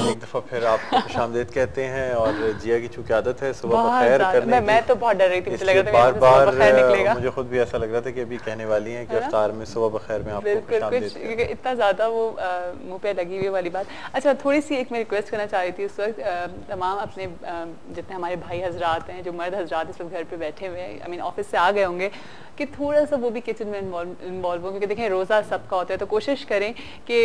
एक दफ़ा फिर आपको खुशामदीद कहते हैं और जिया की चूंकि आदत है सुबह बखैर करने की, मैं तो बहुत डर रही थी, मुझे लगा था बार बार निकलेगा। मुझे खुद भी ऐसा लग रहा था कि अभी कहने वाली हैं कि इफ्तार में सुबह बखैर में आपको खुशामदीद क्योंकि इतना ज़्यादा वो मुंह पे लगी हुई वाली बात। अच्छा, थोड़ी सी एक मैं रिक्वेस्ट करना चाह रही थी इस वक्त तमाम अपने जितने हमारे भाई हजरात हैं, जो मर्द हजरात इस वक्त घर पे बैठे हुए हैं, आई मीन ऑफिस से आ गए होंगे, कि थोड़ा सा वो भी किचन में इन्वॉल्व हों, क्योंकि देखें रोज़ा सबका होता है, तो कोशिश करें कि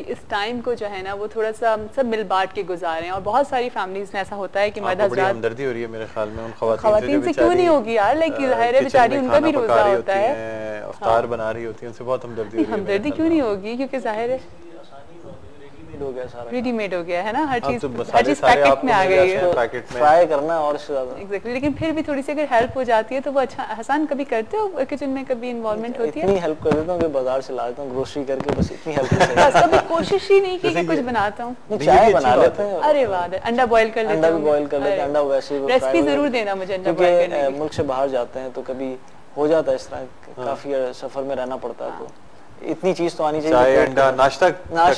इस टाइम को जो है ना वो थोड़ा सा सब मिल बांट के गुजारें। और बहुत सारी फैमिलीज में ऐसा होता है कि मर्द हजरात, हमदर्दी हो रही है मेरे ख्याल में उन खवातीन से क्यों नहीं होगी यार, लाइक ज़ाहिर है बेचारी उनका भी रोज़ा होता है, इफ्तार बना रही होती है, उनसे बहुत हमदर्दी क्यों नहीं होगी, क्योंकि जाहिर है रेडीमेड हो गया है ना, हर चीज पैकेट में आ गई है, फ्राई करना और एग्जैक्टली। लेकिन फिर भी थोड़ी सी अगर हेल्प हो जाती है तो वो अच्छा। हसन, कभी करते हो किचन में, कभी इन्वॉल्वमेंट होती है? इतनी हेल्प कर देता हूँ कि बाजार से ला देता हूँ ग्रोसरी करके, बस इतनी हेल्प बस कभी कोशिश ही नहीं की कि कुछ बनाता हूँ। चाय बना लेते हैं। अरे वाह, अंडा बॉईल कर लेते हैं। अंडा भी बॉईल कर लेते हैं, अंडा वैसे ही रेसिपी जरूर देना मुझे अंडा बॉईल करने की। मुल्क से बाहर जाते हैं तो कभी हो जाता है इस तरह, काफी सफर में रहना पड़ता है, तो इतनी चीज तो आनी चाहिए। चाय अंडा नाश्ता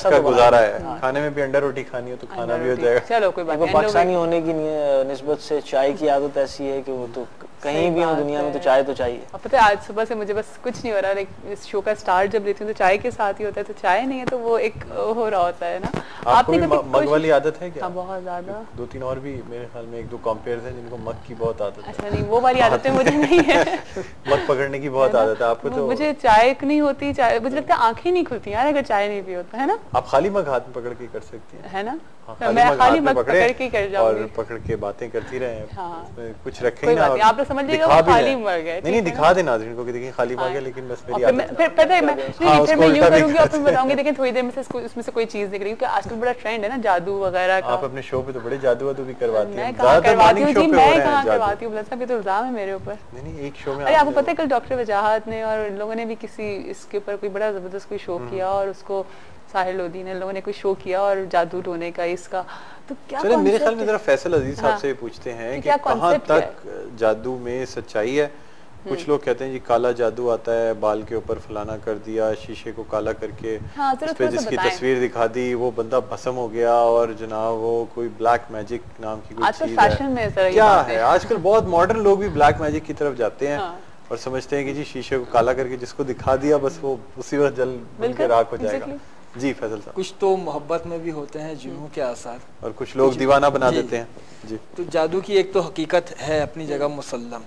का गुजारा है, खाने में भी अंडा रोटी खानी हो तो खाना भी हो जाएगा। चलो कोई बात नहीं। पाकिस्तानी होने की निस्बत से चाय की आदत ऐसी है कि वो तो कहीं भी हो दुनिया में तो चाय तो चाहिए। अब पता है आज सुबह से मुझे बस कुछ नहीं हो रहा, लाइक इस शो का स्टार्ट जब लेती हूँ तो चाय के साथ ही होता है, तो चाय नहीं है तो वो एक हो रहा होता है ना। आपको मग वाली आदत है क्या? बहुत ज्यादा। दो तीन और भी मेरे ख्याल में एक दो कंपेयर्स हैं जिनको मग की बहुत आदत है। अच्छा नहीं, वो वाली आदतें मुझे नहीं है। मग पकड़ने की बहुत आदत है आपको? तो मुझे चाय नहीं होती, चाय मुझे लगता है आंखें नहीं खुलती यार अगर चाय नहीं पी होता है ना। आप खाली मग हाथ में पकड़ के कर सकती हैं, है ना? मैं खाली मग पकड़ के कर जाऊंगी और पकड़ के बातें करती रहे, कुछ रखे ही ना, आप लोग समझ लीजिएगा वो खाली मग है। नहीं दिखा देना नाज़रीन को कि देखिए खाली मग है, लेकिन बस मेरी आदत फिर पता है मैं फिर मैं यूं करूंगी और फिर बताऊंगी देखिए थोड़ी देर में से उसमें से कोई चीज निकली, क्योंकि आजकल बड़ा ट्रेंड है ना जादू वगैरह का। आप अपने शो पे तो बड़े जादू भी करवाती हैं। मैं कहां करवाती हूं जी, मैं कहां करवाती हूं, मतलब ये तो इल्जाम है मेरे ऊपर। नहीं एक शो में अरे आपको पता है कल डॉक्टर वजाहत ने और इन लोगों ने भी किसी इसके ऊपर कोई बड़ा जबरदस्त कोई शो किया, और उसको साहिल लोधी ने लोगों ने कोई शो किया और जादू टोने का इसका, तो क्या चलिए मेरे ख्याल में जरा फैसल अजीज साहब से पूछते हैं कि कहां तक जादू में सच्चाई है। कुछ लोग कहते हैं जी काला जादू आता है, बाल के ऊपर फलाना कर दिया, शीशे को काला करके उस पे जिसकी तस्वीर दिखा दी वो बंदा भस्म हो गया, और जनाब वो कोई ब्लैक मैजिक नाम की कोई चीज है। क्या है आजकल बहुत मॉडर्न लोग भी ब्लैक मैजिक की तरफ जाते हैं और समझते हैं कि जी शीशे को काला करके जिसको दिखा दिया बस वो उसी वक्त जल बन के राख हो जाएगा। जी फैसल साहब, कुछ तो मोहब्बत में भी होते हैं जुनून के आसार, और कुछ लोग दीवाना बना देते हैं। जी तो जादू की एक तो हकीकत है अपनी जगह मुसल्लम,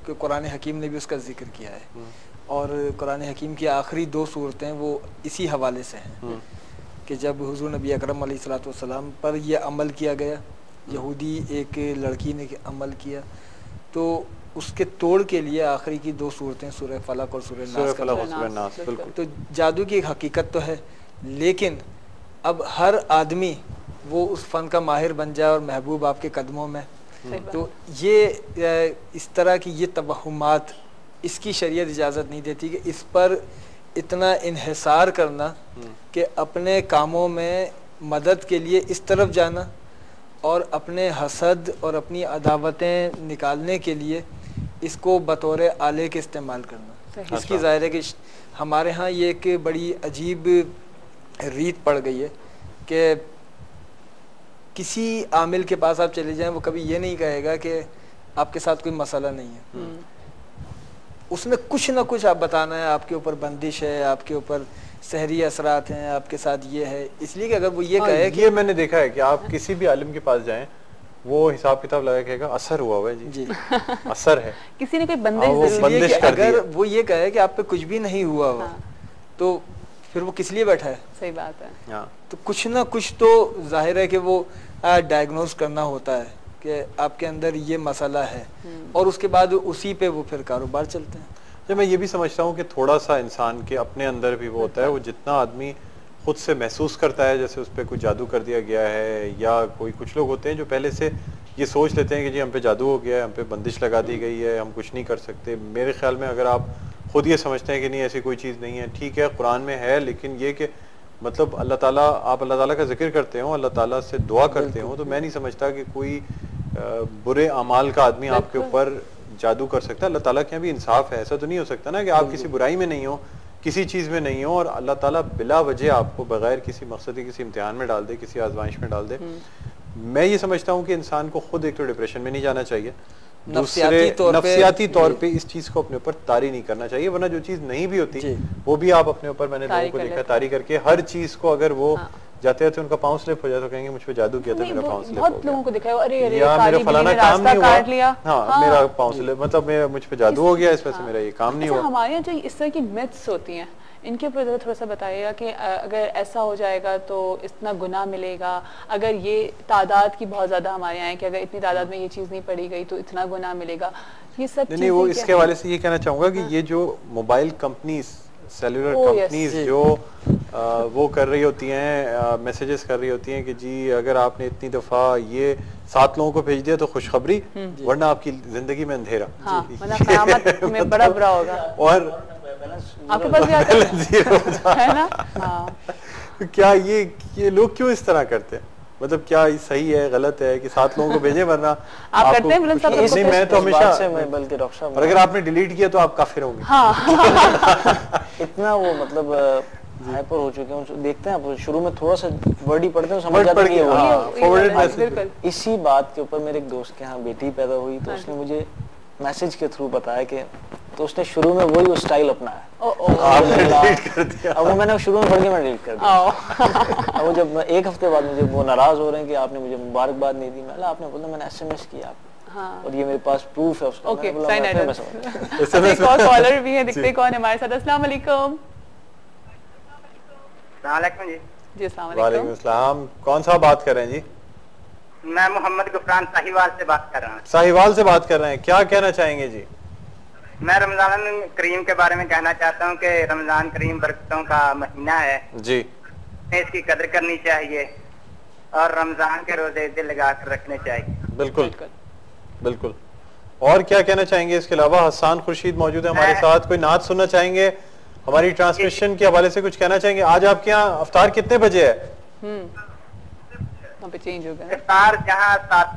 कि कुरान हकीम ने भी उसका जिक्र किया है, और कुरान हकीम की आखिरी दो सूरतें वो इसी हवाले से हैं कि जब हुजूर नबी अकरम अलैहिस्सलाम पर यह अमल किया गया, यहूदी एक लड़की ने अमल किया, तो उसके तोड़ के लिए आखिरी की दो सूरतें सूरह फलक और सूरह नास। तो जादू की एक हकीकत तो है, लेकिन अब हर आदमी वो उस फन का माहिर बन जाए और महबूब आपके कदमों में, तो ये इस तरह की ये तवहुमात इसकी शरीयत इजाज़त नहीं देती कि इस पर इतना इन्हिसार करना कि अपने कामों में मदद के लिए इस तरफ जाना और अपने हसद और अपनी अदावतें निकालने के लिए इसको बतौर आले के इस्तेमाल करना। इसकी ज़ाहिर है कि हमारे यहाँ ये एक बड़ी अजीब रीत पड़ गई है कि किसी आमिल के पास आप चले जाएं वो कभी ये नहीं कहेगा कि आपके साथ कोई मसला नहीं है, उसने कुछ ना कुछ आप बताना है, आपके ऊपर बंदिश है, आपके ऊपर सहरी असरात हैं, आपके साथ ये है, इसलिए कि अगर वो ये कहे कि ये मैंने देखा है कि आप किसी भी आलिम के पास जाएं वो हिसाब किताब लगा कहेगा असर हुआ है जी असर है, किसी ने कोई बंदिश अगर वो ये कहे कि आप पे कुछ भी नहीं हुआ हो तो फिर वो किस लिए बैठा है। सही बात है। तो कुछ ना कुछ तो जाहिर है कि वो डायग्नोज करना होता है कि आपके अंदर ये मसला है, और उसके बाद उसी पे वो फिर कारोबार चलते हैं। तो मैं ये भी समझता हूँ कि थोड़ा सा इंसान के अपने अंदर भी वो होता है, वो जितना आदमी खुद से महसूस करता है जैसे उस पर कोई जादू कर दिया गया है, या कोई कुछ लोग होते हैं जो पहले से ये सोच लेते हैं कि जी हम पे जादू हो गया है, हम पे बंदिश लगा दी गई है, हम कुछ नहीं कर सकते। मेरे ख्याल में अगर आप खुद ये समझते हैं कि नहीं ऐसी कोई चीज़ नहीं है, ठीक है कुरान में है, लेकिन ये कि मतलब अल्लाह ताला, आप अल्लाह ताला का जिक्र करते हो, अल्लाह ताला से दुआ करते हो, तो मैं नहीं समझता कि कोई बुरे अमाल का आदमी आपके ऊपर जादू कर सकता है। अल्लाह ताला के यहाँ भी इंसाफ है, ऐसा तो नहीं हो सकता ना कि आप किसी बुराई में नहीं हो किसी चीज़ में नहीं हो और अल्लाह ताला बिला वजह आपको बगैर किसी मकसद के किसी इम्तिहान में डाल दे, किसी आजमाइश में डाल दे, मैं ये समझता हूँ कि इंसान को खुद एक तो डिप्रेशन में नहीं जाना चाहिए, दूसरे नफ्सियाती तौर पे इस चीज को अपने ऊपर तारी नहीं करना चाहिए, वरना जो चीज नहीं भी होती वो भी आप अपने ऊपर, मैंने लोगों को देखा तारी करके हर चीज को, अगर वो जाते जाते उनका पाँव स्लिप हो जाए तो कहेंगे मुझ पे जादू किया था, मेरा पाँव स्लिप हो गया। बहुत लोगों को दिखा है, अरे अरे या मेरा फलाना काम नहीं हुआ, हाँ मेरा पाँव स्लिप, मतलब मुझ पे जादू हो गया, इस वजह से मेरा ये काम नहीं हुआ। हमारे यहाँ जो इस तरह की मिथ्स होती हैं, इनके ऊपर थोड़ा सा बताइएगा कि अगर ऐसा हो जाएगा तो इतना गुनाह मिलेगा, अगर ये तादाद की बहुत ज़्यादा हमारे यहाँ है कि अगर इतनी तादाद में ये चीज़ नहीं पढ़ी गई तो इतना गुनाह मिलेगा, ये सब नहीं, वो इसके हवाले से ये कहना चाहूँगा कि ये जो मोबाइल कंपनीज, सेलुलर कंपनीज जो वो कर रही होती हैं, मैसेजेस कर रही होती हैं कि जी अगर आपने इतनी दफ़ा ये 7 लोगों को भेज दिया तो खुशखबरी, वरना आपकी जिंदगी में अंधेरा, मतलब क़यामत में बड़ा बुरा होगा और आपके पास भी आता है ना। हाँ। क्या ये लोग क्यों इस तरह करते हैं, मतलब क्या सही है गलत है कि 7 लोगों को भेजें, वरना आप करते हैं बुलंद साहब? नहीं, मैं तो हमेशा बल्कि डॉक्टर साहब, और अगर आपने डिलीट किया तो आप काफिर होंगे। हाँ। इतना वो मतलब हाइपर हो चुके हैं, देखते हैं आप शुरू में थोड़ा सा वर्ड ही पढ़ते हैं समझ जाते हैं। इसी बात के ऊपर मेरे एक दोस्त के यहाँ बेटी पैदा हुई तो उसने मुझे मैसेज के थ्रू बताया कि तो उसने शुरू में वही स्टाइल अपनाया, अब वो मैंने शुरू में पढ़ के मैं डिलीट कर दिया। अब वो जब 1 हफ्ते बाद मुझे वो नाराज हो रहे हैं कि आपने मुझे मुबारकबाद नहीं दी, मैं आपने बोला मैंने SMS किया आपको। हाँ। और ये मेरे पास प्रूफ है उसका। Okay, sign item. एक और कॉलर भी है, दिखते कौन है हमारे साथ। अस्सलाम वालेकुम। जी जी अस्सलाम वालेकुम अस्सलाम। कौन सा बात कर रहे हैं जी? मैं मोहम्मद गुफरान साहिवाल से बात कर रहा हूँ। साहिवाल से बात कर रहे हैं, क्या कहना चाहेंगे जी? मैं रमजान करीम के बारे में कहना चाहता हूँ कि रमजान करीम बरकतों का महीना है जी, इसकी कदर करनी चाहिए और रमजान के रोजे दिल लगा कर रखने चाहिए। बिल्कुल बिल्कुल। और क्या कहना चाहेंगे इसके अलावा? हसन खुर्शीद मौजूद है हमारे साथ, कोई नात सुनना चाहेंगे? हमारी ट्रांसमिशन के हवाले से कुछ कहना चाहेंगे? आज आपके यहाँ अफ्तार कितने बजे है? चेंज हो गया इफ्तार जहाँ 7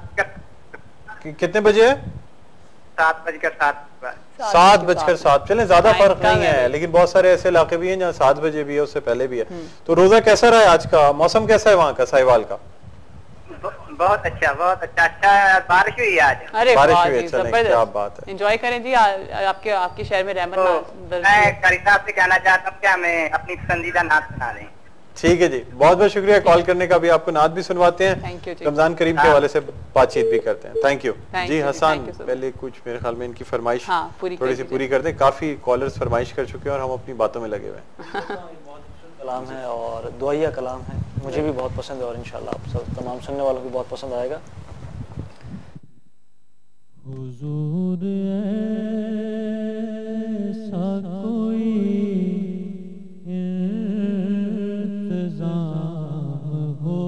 कितने बजे है? 7:07। चले ज्यादा फर्क नहीं है, लेकिन बहुत सारे ऐसे इलाके भी हैं जहाँ 7 बजे भी है, उससे पहले भी है। तो रोजा कैसा रहा है आज का? मौसम कैसा है वहाँ का, साहिवाल का? बहुत अच्छा, बहुत अच्छा। बारिश हुई आज। अरे बारिश हुई, अच्छा नहीं, क्या बात है। एंजॉय करें जी, आपके शहर में रहमत। मैं कारी साहब से कहना चाहता हूँ कि हमें अपनी पसंदीदा नात सुना दें। ठीक है जी, बहुत बहुत शुक्रिया कॉल करने का। भी आपको नात भी सुनवाते हैं, रमजान करीम के हवाले से बातचीत भी करते हैं। थैंक यू जी। हसन, पहले कुछ मेरे ख्याल में इनकी फरमाइश थोड़ी सी पूरी करते हैं। काफी कॉलर्स फरमाइश कर चुके हैं और हम अपनी बातों में लगे हुए हैं। कलाम है और दुआया कलाम है, मुझे भी बहुत पसंद है और इंशाल्लाह आप सब तमाम सुनने वालों को बहुत पसंद आएगा। हुजूर ऐसा कोई हो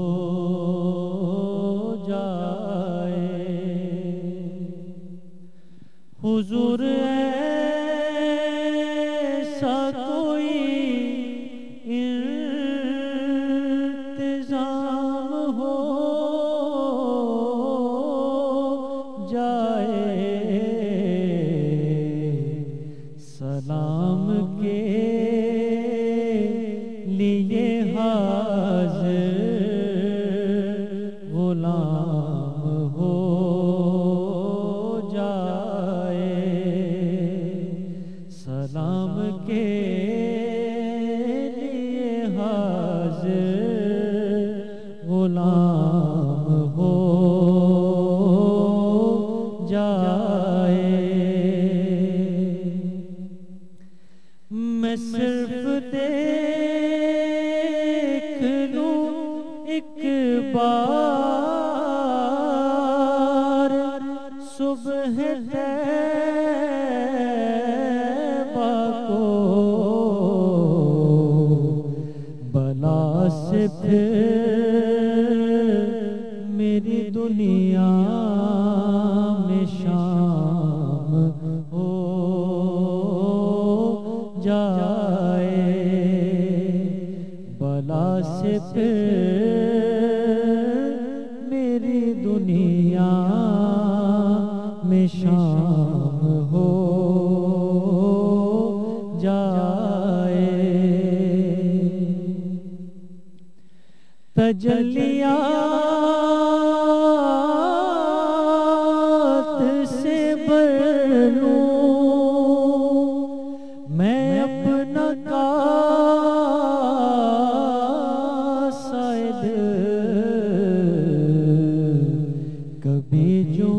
जाए, हुजूर ऐसा कोई इंतजाम हो जाए, सलाम के लिए हाजिर गुलाम हो जाए, सलाम के लिए हाजिर गुलाम हो जाए। मैं सिर्फ देख लूं एक बार सुबह तैबा को, बला से फिर मेरी दुनिया में शाम हो जाए, बला से फिर मेरी दुनिया में शाम हो जाए। तजल्लियात से भर लूं मैं अपना कासायद, कभी जो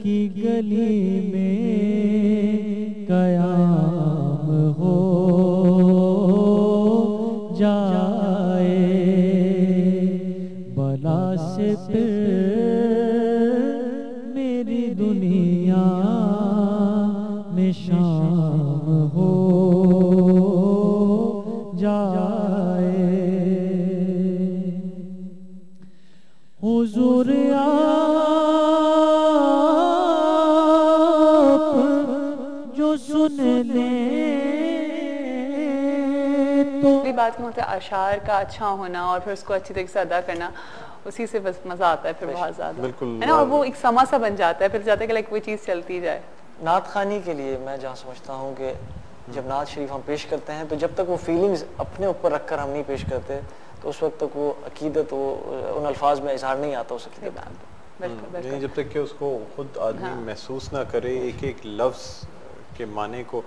की गली में कयाम हो जाए, बला से फिर मेरी दुनिया में शाम हो जाए। हुजूर आप जो सुन लें तो बात में होता है अशार का अच्छा होना और फिर उसको अच्छी तरीके से अदा करना, उसी से बस मजा आता है फिर बहुत ज्यादा, है ना। और वो एक समा सा बन जाता है, फिर जाता है कि लाइक कोई चीज चलती जाए। नात खानी के लिए मैं जहाँ समझता हूँ कि जब नात शरीफ हम पेश करते हैं तो जब तक वो फीलिंग्स अपने ऊपर रखकर हम नहीं पेश करते तो उस वक्त तक वो अकीदत वो उन अल्फाज में इजहार नहीं आता उस अकीदत का। नहीं, जब तक कि उसको खुद आदमी महसूस ना करे, एक एक लफ्ज के माने को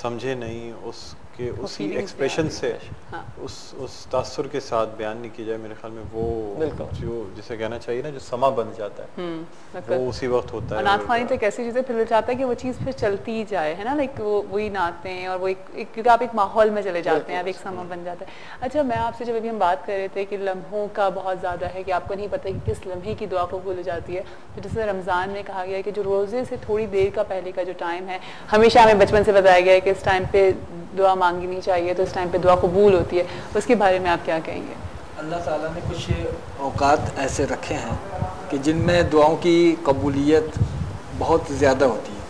समझे नहीं, उसके उसी एक्सप्रेशन से उस तासुर के साथ बयान नहीं किया जाए, मेरे ख्याल में वो जो जिसे कहना चाहिए ना जो समा बन जाता है वो उसी वक्त होता है। नात खानी तो एक ऐसी चीज़ है, फिर चाहता है कि वो चीज़ फिर चलती ही जाए, है ना, लाइक वो वही नाते हैं और वो एक क्योंकि आप एक माहौल में चले जाते हैं, आप एक समा बन जाता है। अच्छा, मैं आपसे जब अभी हम बात कर रहे थे कि लम्हों का बहुत ज़्यादा है कि आपको नहीं पता कि किस लम्हे की दुआ कबूल हो जाती है, तो जैसे रमज़ान में कहा गया है कि जो रोज़े से थोड़ी देर का पहले का जो टाइम है, हमेशा हमें बचपन से बताया गया है कि इस टाइम पे दुआ मांगी नहीं चाहिए, तो इस टाइम पे दुआ कबूल होती है, उसके बारे में आप क्या कहेंगे? अल्लाह ताला ने कुछ औकात ऐसे रखे हैं कि जिनमें दुआओं की कबूलियत बहुत ज़्यादा होती है।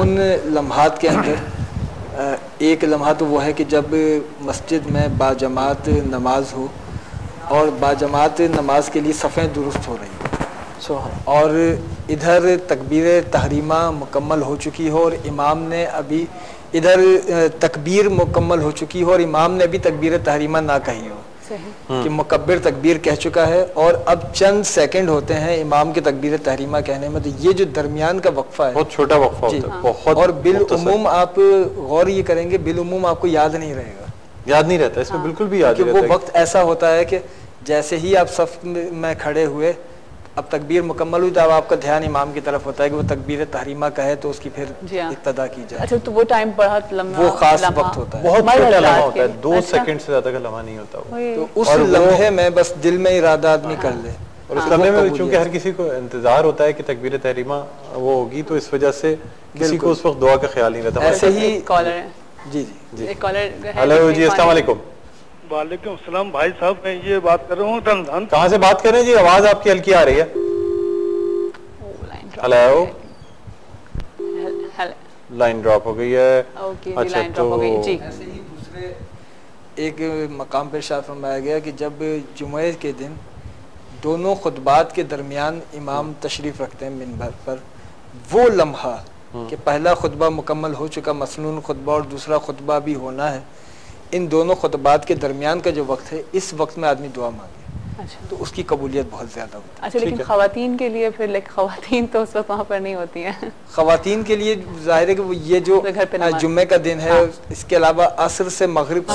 उन लम्हात के अंदर एक लम्हा तो वो है कि जब मस्जिद में बाजमात नमाज हो और बाजमात नमाज के लिए सफ़ें दुरुस्त हो रही हो और इधर तकबीर तहरीमा मुकम्मल हो चुकी हो और इमाम ने अभी इधर तकबीर मुकम्मल हो चुकी हो और इमाम ने अभी तकबीर तहरीमा ना कही हो कि मुकब्बिर तकबीर कह चुका है और अब चंद सेकंड होते हैं इमाम के तकबीर तहरीमा कहने में, तो ये जो दरमियान का वक्फा है बहुत छोटा वक्फा होता है, बहुत और बिल उमूम आप गौर ये करेंगे बिल उमूम आपको याद नहीं रहेगा, याद नहीं रहता इसमें बिल्कुल भी याद नहीं रहता। वो वक्त ऐसा होता है कि जैसे ही आप सफ में खड़े हुए अब तकबीर मुकम्मल हुई तो अब आपका ध्यान इमाम की तरफ होता है कि वो तकबीर तहरीमा कहे तो उसकी फिर इब्तिदा की जाए। अच्छा, तो वो टाइम बहुत लम्हा, वो खास वक्त होता है, बहुत छोटा लम्हा होता है, 2 सेकंड से ज्यादा का लम्हा नहीं होता वो। तो उस लम्हे में बस दिल में इरादा आदमी कर ले और उस लम्हे में चूंकि हर किसी को इंतजार होता है कि तकबीर तहरीमा वो होगी, तो इस वजह से किसी को उस वक्त दुआ का ख्याल नहीं रहता। ऐसे ही कॉलर है जी जी एक कॉलर। हेलो जी, अस्सलाम वालेकुम। वालेकुम सलाम भाई साहब, मैं ये बात कर रहा हूँ रमजान। कहाँ से बात कर रहे हैं जी? आवाज आपकी हल्की आ रही है। हेलो, लाइन ड्रॉप हो गई है। अच्छा, तो ऐसे ही दूसरे एक मकाम पर इरशाद फरमाया गया कि जब जुमे के दिन दोनों खुतबात के दरमियान इमाम तशरीफ रखते हैं मिंबर पर, वो लम्हा कि पहला खुतबा मुकम्मल हो चुका मसनून खुतबा और दूसरा खुतबा भी होना है, इन दोनों खुतबात के दरमियान का जो वक्त है, इस वक्त में आदमी दुआ मांगे। अच्छा, तो उसकी कबूलियत बहुत ज्यादा होती है। अच्छा, लेकिन खवातीन के लिए फिर खवातीन तो उस वक्त वहाँ पर नहीं होती हैं। खवातीन के लिए जाहिर है कि ये जो जुम्मे का दिन है, इसके अलावा असर से मगरिब